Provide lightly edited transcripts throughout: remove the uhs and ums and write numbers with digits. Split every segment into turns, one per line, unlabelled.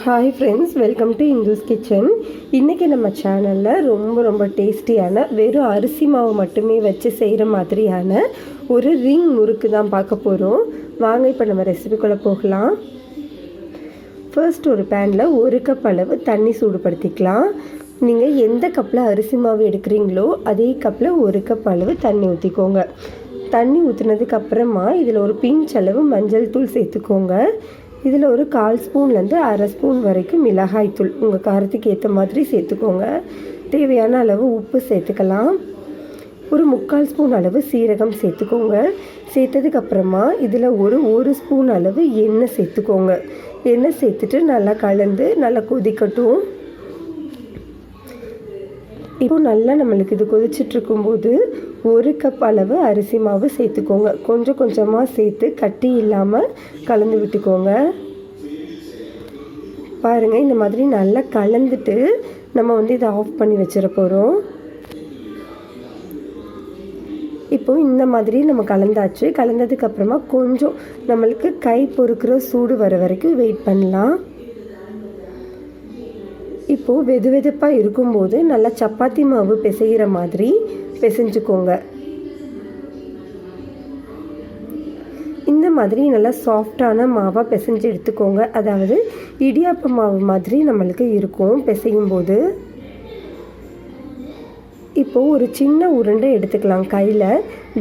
Hi friends, welcome to Indhu's Kitchen. இன்றைக்கி நம்ம சேனலில் ரொம்ப டேஸ்டியான வெறும் அரிசி மாவு மட்டுமே வச்சு செய்கிற மாதிரியான ஒரு ரிங் முறுக்கு தான் பார்க்க போகிறோம். வாங்க இப்போ நம்ம ரெசிபிக்குள்ளே போகலாம். ஃபர்ஸ்ட் ஒரு பேனில் 1 கப் அளவு தண்ணி சூடுபடுத்திக்கலாம். நீங்கள் எந்த கப்பில் அரிசி மாவு எடுக்கிறீங்களோ அதே கப்பில் 1 கப் அளவு தண்ணி ஊற்றிக்கோங்க. தண்ணி ஊற்றினதுக்கப்புறமா இதில் ஒரு பிஞ்ச் அளவு மஞ்சள் தூள் சேர்த்துக்கோங்க. இதில் ஒரு 1/4 ஸ்பூன்லேருந்து 1/2 ஸ்பூன் வரைக்கும் மிளகாய்த்தூள் உங்கள் காரத்துக்கு ஏற்ற மாதிரி சேர்த்துக்கோங்க. தேவையான அளவு உப்பு சேர்த்துக்கலாம். ஒரு 3/4 ஸ்பூன் அளவு சீரகம் சேர்த்துக்கோங்க. சேர்த்ததுக்கப்புறமா இதில் ஒரு ஸ்பூன் அளவு எண்ணெய் சேர்த்துக்கோங்க. எண்ணெய் சேர்த்துட்டு நல்லா கலந்து நல்லா கொதிக்கட்டும். இப்போ நல்லா நம்மளுக்கு இது கொதிச்சிட்ருக்கும்போது 1 கப் அளவு அரிசி மாவு சேர்த்துக்கோங்க. கொஞ்சமாக சேர்த்து கட்டி இல்லாமல் கலந்து விட்டுக்கோங்க. பாருங்கள், இந்த மாதிரி நல்லா கலந்துட்டு நம்ம இதை ஆஃப் பண்ணி வச்சிட போகிறோம். இப்போது இந்த மாதிரி நம்ம கலந்தாச்சு. கலந்ததுக்கப்புறமா கொஞ்சம் நம்மளுக்கு கை பொறுக்கிற சூடு வர வரைக்கும் வெயிட் பண்ணலாம். இப்போது வெதுவெதுப்பாக இருக்கும்போது நல்லா சப்பாத்தி மாவு பிசைகிற மாதிரி பிசைஞ்சுக்கோங்க. இந்த மாதிரி நல்லா சாஃப்டான மாவாக பிசைஞ்சு எடுத்துக்கோங்க. அதாவது இடியாப்ப மாவு மாதிரி நம்மளுக்கு இருக்கும் பிசையும் போது. இப்போது ஒரு சின்ன உருண்டை எடுத்துக்கலாம். கையில்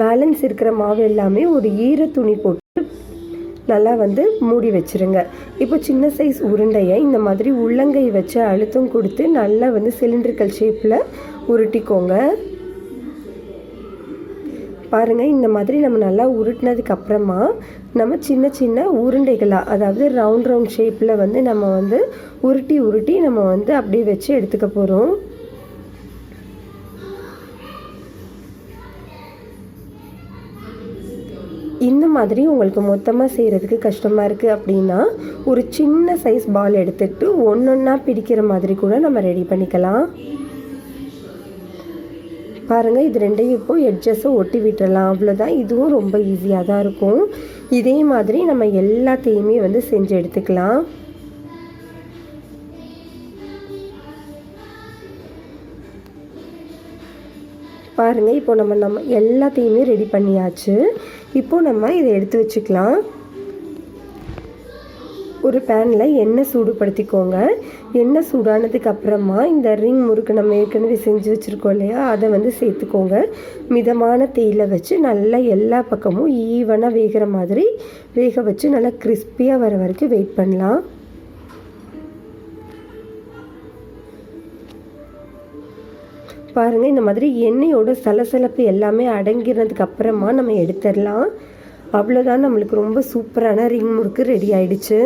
பேலன்ஸ் இருக்கிற மாவு எல்லாமே ஒரு ஈர துணி போட்டு நல்லா மூடி வச்சுருங்க. இப்போ சின்ன சைஸ் உருண்டையை இந்த மாதிரி உள்ளங்கை வச்சு அழுத்தம் கொடுத்து நல்லா சிலிண்ட்ரிக்கல் ஷேப்பில் உருட்டிக்கோங்க. பாருங்கள், இந்த மாதிரி நம்ம நல்லா உருட்டினதுக்கப்புறமா நம்ம சின்ன உருண்டைகளாக, அதாவது ரவுண்ட் ஷேப்பில் நம்ம உருட்டி நம்ம அப்படியே வச்சு எடுத்துக்க போகிறோம். இந்த மாதிரி உங்களுக்கு மொத்தமாக செய்கிறதுக்கு கஷ்டமாக இருக்குது அப்படின்னா ஒரு சின்ன சைஸ் பால் எடுத்துகிட்டு ஒன்றா பிடிக்கிற மாதிரி கூட நம்ம ரெடி பண்ணிக்கலாம். பாருங்கள், இது ரெண்டையும் இப்போது எட்ஜஸை ஒட்டி விட்டுடலாம். அவ்வளோதான். இதுவும் ரொம்ப ஈஸியாக தான் இருக்கும். இதே மாதிரி நம்ம எல்லாத்தையுமே செஞ்சு எடுத்துக்கலாம். பாருங்கள், இப்போ நம்ம எல்லாத்தையுமே ரெடி பண்ணியாச்சு. இப்போது நம்ம இதை எடுத்து வச்சுக்கலாம். ஒரு பேனில் எண்ணெய் சூடுபடுத்திக்கோங்க. எண்ணெய் சூடானதுக்கு அப்புறமா இந்த ரிங் முறுக்கு நம்ம ஏற்கனவே செஞ்சு வச்சுருக்கோம் இல்லையா, அதை சேர்த்துக்கோங்க. மிதமான தீயில வச்சு நல்லா எல்லா பக்கமும் ஈவனாக வேகிற மாதிரி வேக வச்சு நல்லா கிறிஸ்பியாக வர வரைக்கும் வெயிட் பண்ணலாம். பாருங்கள், இந்த மாதிரி எண்ணெயோட சலசலப்பு எல்லாமே அடங்கிறதுக்கு அப்புறமா நம்ம எடுத்துடலாம். அவ்வளோதான், நம்மளுக்கு ரொம்ப சூப்பரான ரிங் முறுக்கு ரெடி ஆயிடுச்சு.